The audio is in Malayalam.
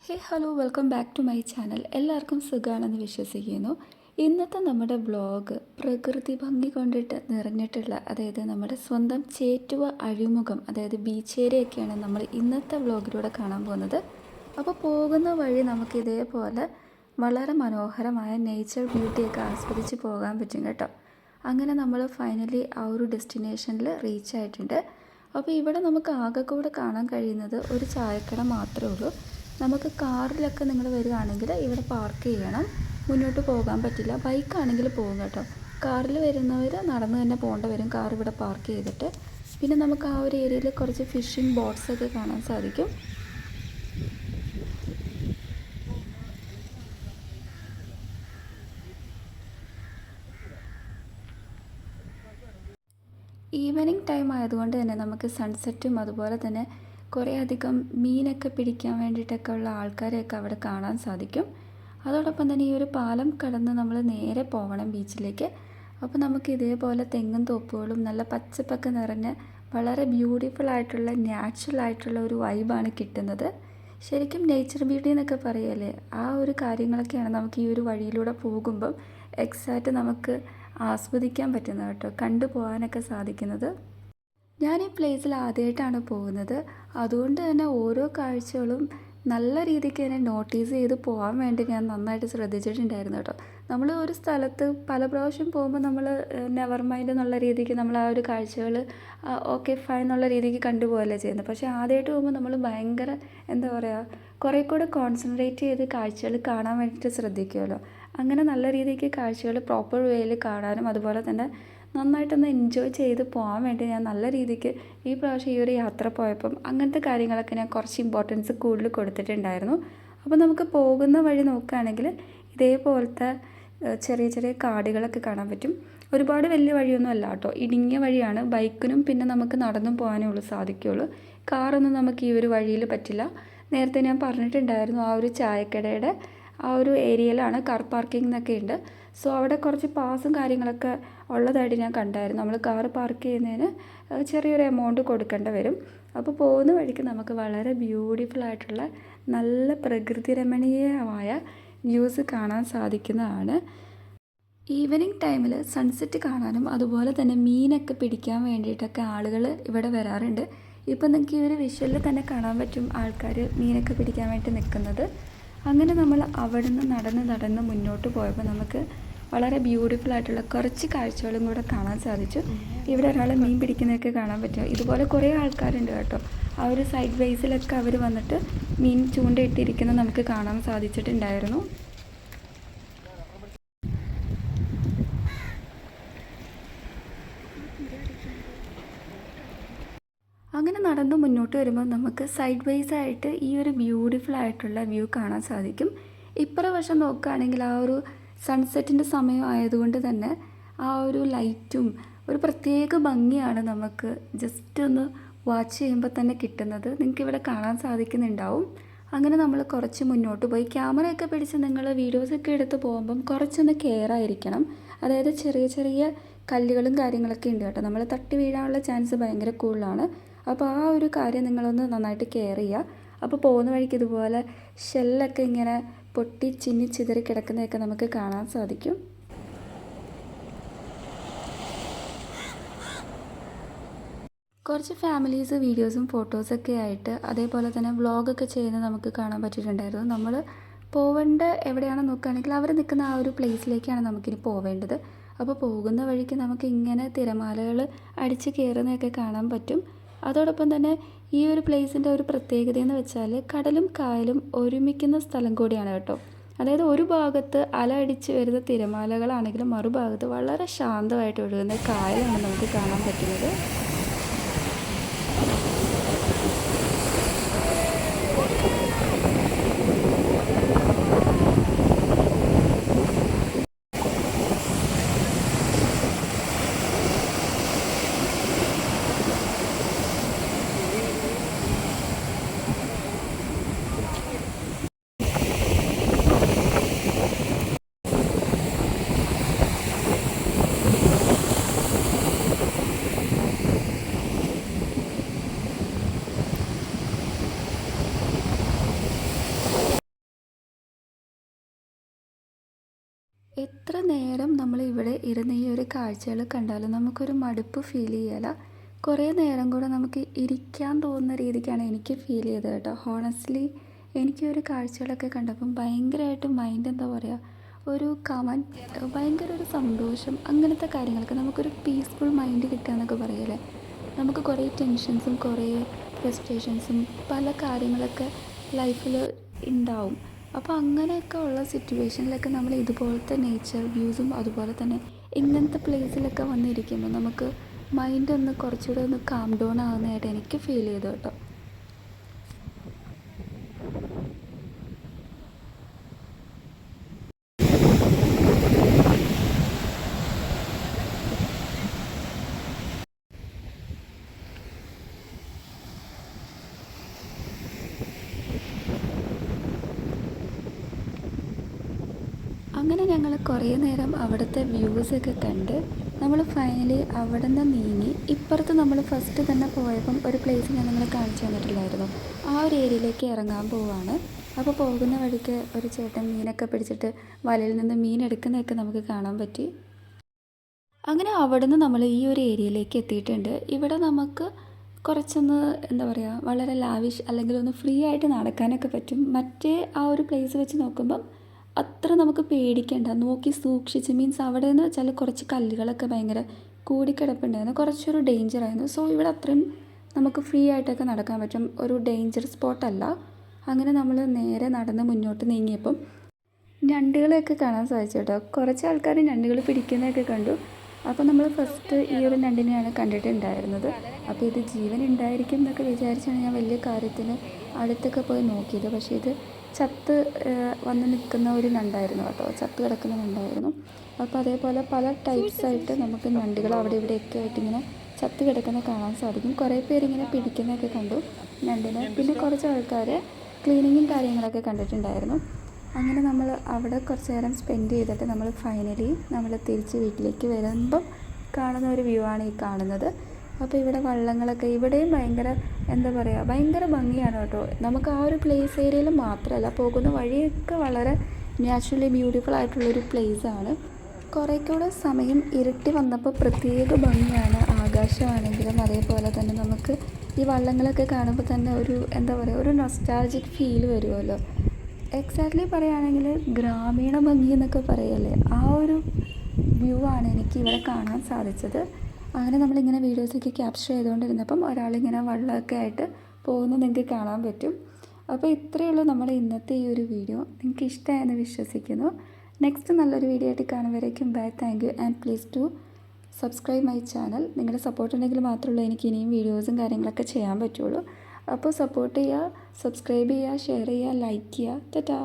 Hello welcome back to my channel. എല്ലാവർക്കും സുഖമാണെന്ന് വിശ്വസിക്കുന്നു. ഇന്നത്തെ നമ്മുടെ വ്ളോഗ് പ്രകൃതി ഭംഗി കൊണ്ടിട്ട് നിറഞ്ഞിട്ടുള്ള, അതായത് നമ്മുടെ സ്വന്തം ചേറ്റുവ അഴിമുഖം, അതായത് ബീച്ച് ഏരിയയൊക്കെയാണ് നമ്മൾ ഇന്നത്തെ വ്ളോഗിലൂടെ കാണാൻ പോകുന്നത്. അപ്പോൾ പോകുന്ന വഴി നമുക്ക് ഇതേപോലെ വളരെ മനോഹരമായ നേച്ചർ ബ്യൂട്ടിയൊക്കെ ആസ്വദിച്ച് പോകാൻ പറ്റും കേട്ടോ. അങ്ങനെ നമ്മൾ ഫൈനലി ആ ഒരു ഡെസ്റ്റിനേഷനിൽ റീച്ച് ആയിട്ടുണ്ട്. അപ്പോൾ ഇവിടെ നമുക്ക് ആകെ കൂടെ കാണാൻ കഴിയുന്നത് ഒരു ചായക്കട മാത്രമേ ഉള്ളൂ. നമുക്ക് കാറിലൊക്കെ നിങ്ങൾ വരികയാണെങ്കിൽ ഇവിടെ പാർക്ക് ചെയ്യണം, മുന്നോട്ട് പോകാൻ പറ്റില്ല. ബൈക്കാണെങ്കിൽ പോകും കേട്ടോ. കാറിൽ വരുന്നവർ നടന്ന് തന്നെ പോകേണ്ടി വരും, കാർ ഇവിടെ പാർക്ക് ചെയ്തിട്ട്. പിന്നെ നമുക്ക് ആ ഒരു ഏരിയയിൽ കുറച്ച് ഫിഷിംഗ് ബോട്ട്സൊക്കെ കാണാൻ സാധിക്കും. ഈവനിങ് ടൈം ആയതുകൊണ്ട് തന്നെ നമുക്ക് സൺസെറ്റും അതുപോലെ തന്നെ കുറേ അധികം മീനൊക്കെ പിടിക്കാൻ വേണ്ടിയിട്ടൊക്കെ ഉള്ള ആൾക്കാരെയൊക്കെ അവിടെ കാണാൻ സാധിക്കും. അതോടൊപ്പം തന്നെ ഈ ഒരു പാലം കടന്ന് നമ്മൾ നേരെ പോകണം ബീച്ചിലേക്ക്. അപ്പോൾ നമുക്ക് ഇതേപോലെ തെങ്ങും തോപ്പുകളും നല്ല പച്ചപ്പൊക്കെ നിറഞ്ഞ വളരെ ബ്യൂട്ടിഫുൾ ആയിട്ടുള്ള നാച്ചുറൽ ആയിട്ടുള്ള ഒരു വൈബാണ് കിട്ടുന്നത്. ശരിക്കും നേച്ചർ ബ്യൂട്ടി എന്നൊക്കെ പറയല്ലേ, ആ ഒരു കാര്യങ്ങളൊക്കെയാണ് നമുക്ക് ഈ ഒരു വഴിയിലൂടെ പോകുമ്പം എക്സാക്റ്റ് നമുക്ക് ആസ്വദിക്കാൻ പറ്റുന്നത് കേട്ടോ, കണ്ടുപോകാനൊക്കെ സാധിക്കുന്നത്. ഞാൻ ഈ പ്ലേസിൽ ആദ്യമായിട്ടാണ് പോകുന്നത്, അതുകൊണ്ട് തന്നെ ഓരോ കാഴ്ചകളും നല്ല രീതിക്ക് തന്നെ നോട്ടീസ് ചെയ്ത് പോകാൻ വേണ്ടി ഞാൻ നന്നായിട്ട് ശ്രദ്ധിച്ചിട്ടുണ്ടായിരുന്നു കേട്ടോ. നമ്മൾ ഒരു സ്ഥലത്ത് പല പ്രാവശ്യം പോകുമ്പോൾ നമ്മൾ നെവർ മൈൻഡ് എന്നുള്ള രീതിക്ക് നമ്മൾ ആ ഒരു കാഴ്ചകൾ ഓക്കെ ഫൈൻ എന്നുള്ള രീതിക്ക് കണ്ടുപോകല്ലേ ചെയ്യുന്നത്. പക്ഷേ ആദ്യമായിട്ട് പോകുമ്പോൾ നമ്മൾ ഭയങ്കര എന്താ പറയുക, കുറേ കൂടെ കോൺസെൻട്രേറ്റ് ചെയ്ത് കാഴ്ചകൾ കാണാൻ വേണ്ടിയിട്ട് ശ്രദ്ധിക്കുമല്ലോ. അങ്ങനെ നല്ല രീതിക്ക് കാഴ്ചകൾ പ്രോപ്പർ വേയിൽ കാണാനും അതുപോലെ തന്നെ നന്നായിട്ടൊന്ന് എൻജോയ് ചെയ്ത് പോകാൻ വേണ്ടി ഞാൻ നല്ല രീതിക്ക് ഈ പ്രാവശ്യം ഈ ഒരു യാത്ര പോയപ്പം അങ്ങനത്തെ കാര്യങ്ങളൊക്കെ ഞാൻ കുറച്ച് ഇമ്പോർട്ടൻസ് കൂടുതൽ കൊടുത്തിട്ടുണ്ടായിരുന്നു. അപ്പോൾ നമുക്ക് പോകുന്ന വഴി നോക്കുകയാണെങ്കിൽ ഇതേപോലത്തെ ചെറിയ ചെറിയ കാടുകളൊക്കെ കാണാൻ പറ്റും. ഒരുപാട് വലിയ വഴിയൊന്നും അല്ല കേട്ടോ, ഇടുങ്ങിയ വഴിയാണ്. ബൈക്കിനും പിന്നെ നമുക്ക് നടന്നും പോകാനേ ഉള്ളൂ സാധിക്കുകയുള്ളൂ. കാറൊന്നും നമുക്ക് ഈ ഒരു വഴിയിൽ പറ്റില്ല. നേരത്തെ ഞാൻ പറഞ്ഞിട്ടുണ്ടായിരുന്നു ആ ഒരു ചായക്കടയുടെ ആ ഒരു ഏരിയയിലാണ് കാർ പാർക്കിംഗ് എന്നൊക്കെ ഉണ്ട്. സോ അവിടെ കുറച്ച് പാസും കാര്യങ്ങളൊക്കെ ഉള്ളതായിട്ട് ഞാൻ കണ്ടായിരുന്നു. നമ്മൾ കാർ പാർക്ക് ചെയ്യുന്നതിന് ചെറിയൊരു എമൗണ്ട് കൊടുക്കേണ്ടി വരും. അപ്പോൾ പോകുന്ന വഴിക്ക് നമുക്ക് വളരെ ബ്യൂട്ടിഫുൾ ആയിട്ടുള്ള നല്ല പ്രകൃതി രമണീയമായ വ്യൂസ് കാണാൻ സാധിക്കുന്നതാണ്. ഈവനിങ് ടൈമിൽ സൺസെറ്റ് കാണാനും അതുപോലെ തന്നെ മീനൊക്കെ പിടിക്കാൻ വേണ്ടിയിട്ടൊക്കെ ആളുകൾ ഇവിടെ വരാറുണ്ട്. ഇപ്പം നിങ്ങൾക്ക് ഈ ഒരു വിഷ്വലിൽ തന്നെ കാണാൻ പറ്റും ആൾക്കാർ മീനൊക്കെ പിടിക്കാൻ വേണ്ടി നിൽക്കുന്നത്. അങ്ങനെ നമ്മൾ അവിടെ നിന്ന് നടന്ന് മുന്നോട്ട് പോയപ്പോൾ നമുക്ക് വളരെ ബ്യൂട്ടിഫുൾ ആയിട്ടുള്ള കുറച്ച് കാഴ്ചകളും കൂടെ കാണാൻ സാധിച്ചു. ഇവിടെ ഒരാൾ മീൻ പിടിക്കുന്നതൊക്കെ കാണാൻ പറ്റും. ഇതുപോലെ കുറേ ആൾക്കാരുണ്ട് കേട്ടോ. ആ ഒരു സൈഡ് ബേസിലൊക്കെ അവർ വന്നിട്ട് മീൻ ചൂണ്ടയിട്ടിരിക്കുന്നത് നമുക്ക് കാണാൻ സാധിച്ചിട്ടുണ്ടായിരുന്നു. അങ്ങനെ നടന്ന് മുന്നോട്ട് വരുമ്പോൾ നമുക്ക് സൈഡ് വൈസ് ആയിട്ട് ഈ ഒരു ബ്യൂട്ടിഫുൾ ആയിട്ടുള്ള വ്യൂ കാണാൻ സാധിക്കും. ഇപ്പുറ വശം നോക്കുകയാണെങ്കിൽ ആ ഒരു സൺസെറ്റിൻ്റെ സമയം ആയതുകൊണ്ട് തന്നെ ആ ഒരു ലൈറ്റും ഒരു പ്രത്യേക ഭംഗിയാണ് നമുക്ക് ജസ്റ്റ് ഒന്ന് വാച്ച് ചെയ്യുമ്പോൾ തന്നെ കിട്ടുന്നത്. നിങ്ങൾക്കിവിടെ കാണാൻ സാധിക്കുന്നുണ്ടാവും. അങ്ങനെ നമ്മൾ കുറച്ച് മുന്നോട്ട് പോയി ക്യാമറയൊക്കെ പിടിച്ച് നിങ്ങൾ വീഡിയോസൊക്കെ എടുത്ത് പോകുമ്പം കുറച്ചൊന്ന് കെയർ ആയിരിക്കണം. അതായത് ചെറിയ ചെറിയ കല്ലുകളും കാര്യങ്ങളൊക്കെ ഉണ്ട് കേട്ടോ, നമ്മൾ തട്ടി വീഴാനുള്ള ചാൻസ് ഭയങ്കര കൂടുതലാണ്. അപ്പോൾ ആ ഒരു കാര്യം നിങ്ങളൊന്ന് നന്നായിട്ട് കെയർ ചെയ്യുക. അപ്പോൾ പോകുന്ന വഴിക്ക് ഇതുപോലെ ഷെല്ലൊക്കെ ഇങ്ങനെ പൊട്ടി ചിന്നി ചിതറി കിടക്കുന്നതൊക്കെ നമുക്ക് കാണാൻ സാധിക്കും. കുറച്ച് ഫാമിലീസ് വീഡിയോസും ഫോട്ടോസൊക്കെ ആയിട്ട് അതേപോലെ തന്നെ വ്ളോഗൊക്കെ ചെയ്യുന്നത് നമുക്ക് കാണാൻ പറ്റിയിട്ടുണ്ടായിരുന്നു. നമ്മൾ പോവേണ്ട എവിടെയാണെന്ന് നോക്കുകയാണെങ്കിൽ അവർ നിൽക്കുന്ന ആ ഒരു പ്ലേസിലേക്കാണ് നമുക്കിനി പോവേണ്ടത്. അപ്പോൾ പോകുന്ന വഴിക്ക് നമുക്ക് ഇങ്ങനെ തിരമാലകൾ അടിച്ച് കയറുന്നതൊക്കെ കാണാൻ പറ്റും. അതോടൊപ്പം തന്നെ ഈ ഒരു പ്ലേസിൻ്റെ ഒരു പ്രത്യേകത എന്ന് വെച്ചാൽ കടലും കായലും ഒരുമിക്കുന്ന സ്ഥലം കൂടിയാണ് കേട്ടോ. അതായത് ഒരു ഭാഗത്ത് അല അടിച്ച് വരുന്ന തിരമാലകളാണെങ്കിലും മറുഭാഗത്ത് വളരെ ശാന്തമായിട്ട് ഒഴുകുന്ന കായലാണ് നമുക്ക് കാണാൻ പറ്റുന്നത്. എത്ര നേരം നമ്മൾ ഇവിടെ ഇരുന്ന് ഈ ഒരു കാഴ്ചകൾ കണ്ടാലും നമുക്കൊരു മടുപ്പ് ഫീൽ ചെയ്യല. കുറേ നേരം കൂടെ നമുക്ക് ഇരിക്കാൻ തോന്നുന്ന രീതിക്കാണ് എനിക്ക് ഫീൽ ചെയ്തത് കേട്ടോ. ഹോണസ്റ്റ്ലി എനിക്ക് ഈ ഒരു കാഴ്ചകളൊക്കെ കണ്ടപ്പം ഭയങ്കരമായിട്ട് മൈൻഡ് എന്താ പറയുക, ഒരു കമൻ, ഭയങ്കര ഒരു സന്തോഷം, അങ്ങനത്തെ കാര്യങ്ങളൊക്കെ നമുക്കൊരു പീസ്ഫുൾ മൈൻഡ് കിട്ടുക എന്നൊക്കെ പറയല്ലേ. നമുക്ക് കുറേ ടെൻഷൻസും കുറേ ഫ്രസ്ട്രേഷൻസും പല കാര്യങ്ങളൊക്കെ ലൈഫിൽ ഉണ്ടാവും. അപ്പോൾ അങ്ങനെയൊക്കെ ഉള്ള സിറ്റുവേഷനിലൊക്കെ നമ്മൾ ഇതുപോലത്തെ നേച്ചർ വ്യൂസും അതുപോലെ തന്നെ ഇങ്ങനത്തെ പ്ലേസിലൊക്കെ വന്നിരിക്കുമ്പോൾ നമുക്ക് മൈൻഡ് ഒന്ന് കുറച്ചുകൂടെ ഒന്ന് കാം ഡൗൺ ആകുന്നതായിട്ട് എനിക്ക് ഫീൽ ചെയ്തു കേട്ടോ. അങ്ങനെ ഞങ്ങൾ കുറേ നേരം അവിടുത്തെ വ്യൂസൊക്കെ കണ്ട് നമ്മൾ ഫൈനലി അവിടെ നിന്ന് നീങ്ങി ഇപ്പുറത്ത് നമ്മൾ ഫസ്റ്റ് തന്നെ പോയപ്പം ഒരു പ്ലേസ് ഞാൻ നിങ്ങളെ കാണിച്ചു തന്നിട്ടില്ലായിരുന്നു. ആ ഒരു ഏരിയയിലേക്ക് ഇറങ്ങാൻ പോവാണ്. അപ്പോൾ പോകുന്ന വഴിക്ക് ഒരു ചേട്ടൻ മീനൊക്കെ പിടിച്ചിട്ട് വലയിൽ നിന്ന് മീൻ എടുക്കുന്നതൊക്കെ നമുക്ക് കാണാൻ പറ്റി. അങ്ങനെ അവിടെ നിന്ന് നമ്മൾ ഈ ഒരു ഏരിയയിലേക്ക് എത്തിയിട്ടുണ്ട്. ഇവിടെ നമുക്ക് കുറച്ചൊന്ന് എന്താ പറയുക, വളരെ ലാവിഷ് അല്ലെങ്കിൽ ഒന്ന് ഫ്രീ ആയിട്ട് നടക്കാനൊക്കെ പറ്റും. മറ്റേ ആ ഒരു പ്ലേസ് വെച്ച് നോക്കുമ്പം അത്ര നമുക്ക് പേടിക്കേണ്ട, നോക്കി സൂക്ഷിച്ച്, മീൻസ് അവിടെ നിന്ന് വെച്ചാൽ കുറച്ച് കല്ലുകളൊക്കെ ഭയങ്കര കൂടിക്കിടപ്പുണ്ടായിരുന്നു, കുറച്ചൊരു ഡേഞ്ചറായിരുന്നു. സോ ഇവിടെ അത്രയും നമുക്ക് ഫ്രീ ആയിട്ടൊക്കെ നടക്കാൻ പറ്റും, ഒരു ഡേഞ്ചർ സ്പോട്ടല്ല. അങ്ങനെ നമ്മൾ നേരെ നടന്ന് മുന്നോട്ട് നീങ്ങിയപ്പം ഞണ്ടുകളെയൊക്കെ കാണാൻ സാധിച്ചു കേട്ടോ. കുറച്ച് ആൾക്കാർ ഞണ്ടുകൾ പിടിക്കുന്നതൊക്കെ കണ്ടു. അപ്പോൾ നമ്മൾ ഫസ്റ്റ് ഈ ഒരു ഞണ്ടിനെയാണ് കണ്ടിട്ടുണ്ടായിരുന്നത്. അപ്പോൾ ഇത് ജീവൻ ഉണ്ടായിരിക്കും എന്നൊക്കെ വിചാരിച്ചാണ് ഞാൻ വലിയ കാര്യത്തിന് അടുത്തൊക്കെ പോയി നോക്കിയത്. പക്ഷേ ഇത് ചത്ത് വന്ന് നിൽക്കുന്ന ഒരു ഞണ്ടായിരുന്നു കേട്ടോ, ചത്ത് കിടക്കുന്ന ഞണ്ടായിരുന്നു. അപ്പോൾ അതേപോലെ പല ടൈപ്സായിട്ട് നമുക്ക് ഞണ്ടുകൾ അവിടെ ഇവിടെയൊക്കെ ആയിട്ട് ഇങ്ങനെ ചത്ത് കിടക്കുന്ന കാണാൻ സാധിക്കും. കുറേ പേരിങ്ങനെ പിടിക്കുന്നതൊക്കെ കണ്ടു ഞണ്ടിനെ. പിന്നെ കുറച്ച് ആൾക്കാർ ക്ലീനിങ്ങും കാര്യങ്ങളൊക്കെ കണ്ടിട്ടുണ്ടായിരുന്നു. അങ്ങനെ നമ്മൾ അവിടെ കുറച്ച് നേരം സ്പെൻഡ് ചെയ്തിട്ട് നമ്മൾ ഫൈനലി നമ്മൾ തിരിച്ച് വീട്ടിലേക്ക് വരുമ്പം കാണുന്ന ഒരു വ്യൂ ആണ് ഈ കാണുന്നത്. അപ്പോൾ ഇവിടെ വള്ളങ്ങളൊക്കെ, ഇവിടെയും ഭയങ്കര എന്താ പറയുക, ഭയങ്കര ഭംഗിയാണ് കേട്ടോ. നമുക്ക് ആ ഒരു പ്ലേസ് ഏരിയയിൽ മാത്രമല്ല, പോകുന്ന വഴിയൊക്കെ വളരെ നാച്ചുറലി ബ്യൂട്ടിഫുൾ ആയിട്ടുള്ളൊരു പ്ലേസാണ്. കുറേ കൂടെ സമയം ഇരുട്ടി വന്നപ്പോൾ പ്രത്യേക ഭംഗിയാണ്. ആകാശമാണെങ്കിലും അതേപോലെ തന്നെ നമുക്ക് ഈ വള്ളങ്ങളൊക്കെ കാണുമ്പോൾ തന്നെ ഒരു എന്താ പറയുക, ഒരു നൊസ്റ്റാൾജിക് ഫീൽ വരുമല്ലോ. എക്സാക്ട്ലി പറയുകയാണെങ്കിൽ ഗ്രാമീണ ഭംഗി എന്നൊക്കെ പറയല്ലേ, ആ ഒരു വ്യൂ ആണ് എനിക്ക് ഇവിടെ കാണാൻ സാധിച്ചത്. അങ്ങനെ നമ്മളിങ്ങനെ വീഡിയോസൊക്കെ ക്യാപ്ചർ ചെയ്തുകൊണ്ടിരുന്നപ്പം ഒരാളിങ്ങനെ വള്ളമൊക്കെ ആയിട്ട് പോകുന്നത് നിങ്ങൾക്ക് കാണാൻ പറ്റും. അപ്പോൾ ഇത്രയേ ഉള്ളൂ നമ്മുടെ ഇന്നത്തെ ഈ ഒരു വീഡിയോ. നിങ്ങൾക്ക് ഇഷ്ടമായെന്ന് വിശ്വസിക്കുന്നു. നെക്സ്റ്റ് നല്ലൊരു വീഡിയോ ആയിട്ട് കാണുമ്പോഴേക്കും bye, thank you and please to subscribe my channel. നിങ്ങളുടെ സപ്പോർട്ട് ഉണ്ടെങ്കിൽ മാത്രമേ എനിക്ക് ഇനിയും വീഡിയോസും കാര്യങ്ങളൊക്കെ ചെയ്യാൻ പറ്റുള്ളൂ. അപ്പോൾ സപ്പോർട്ട് ചെയ്യുക, സബ്സ്ക്രൈബ് ചെയ്യുക, ഷെയർ ചെയ്യുക, ലൈക്ക് ചെയ്യുക. ടാറ്റാ.